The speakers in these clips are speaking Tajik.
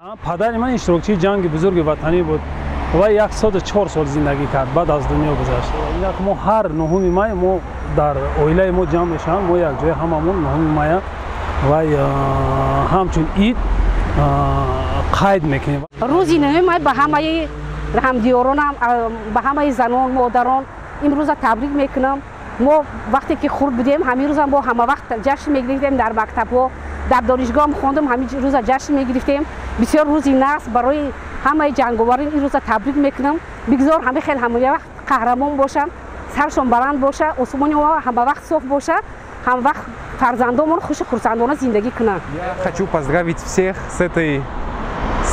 падари ман иштирокчии ҷанги бузурги ватанӣ буд ва 104 сол зиндагӣ кард, баъд аз дунё гузашт. Инак мо ҳар 9 май мо дар оилаи мо ҷамъ мешавем, мо якҷоя ҳамамон 9 мая ва ҳамчун ид қайд мекунем. рӯзи 9 май ба ҳамаи ҳамдиёронам, ба ҳамаи занон, модарон имрӯза табрик мекунам. мо вақте ки хурд будем ҳамин рӯза мо ҳама вақт ҷашн мегирифтем, дар мактабҳо, дар донишгоҳ хондем, ҳамин рӯза ҷашн мегирифтем. бисёр рӯзи нағз барои ҳамаи ҷанговарин ин рӯза табрик мекунам. бигзор ҳама хел ҳама вақт қаҳрамон бошанд, саршон баланд боша, осмони мо ҳама вақт соф боша, ҳама вақт фарзандомон хуши хурсандона зиндагӣ кунанд. Я хочу поздравить всех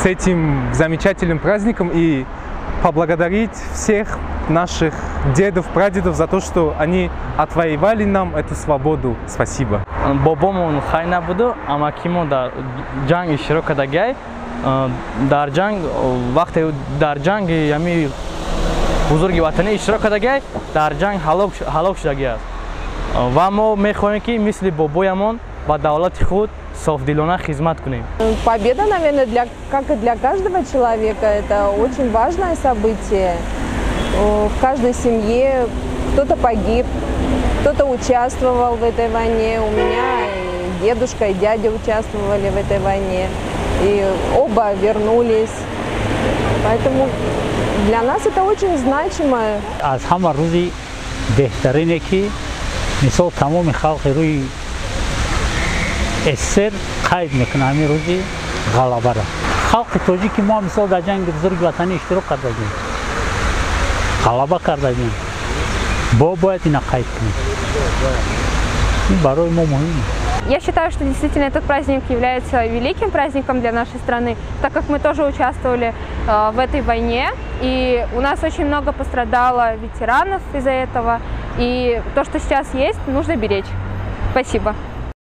с этим замечательным праздником и поблагодарить всех наших дедов, прадедов за то, что они отвоевали нам эту свободу. Спасибо. Бобомон хай набуду, амакимо дар ҷанг иштирок кардагай. Дар ҷанг вақте дар ҷанги ями бузурги ватанӣ иштирок кардагай, дар ҷанг ҳалок шудагӣ аст. Ва мо мехоҳем ки мисли бобоямон ба давлати худ софдилона хизмат кунем. Победа, наверное, как и для каждого человека, это очень важное событие. В каждой семье кто-то погиб, кто-то участвовал в этой войне. У меня и дедушка, и дядя участвовали в этой войне, и оба вернулись. Поэтому для нас это очень значимо. Аз ҳама рӯзи беҳтарине ки мисол тамоми халқи рӯи СССР қайд мекунад ҳамин рӯзи ғалабаро. халқи тоҷики мо мисол дар ҷанги бузурги ватанӣ иштирок кардагем, ғалаба кардагем. Бояд ина қайд кунем. И барои мо муҳим. Я считаю, что действительно этот праздник является великим праздником для нашей страны, так как мы тоже участвовали в этой войне, и у нас очень много пострадало ветеранов из-за этого, и то, что сейчас есть, нужно беречь. Спасибо.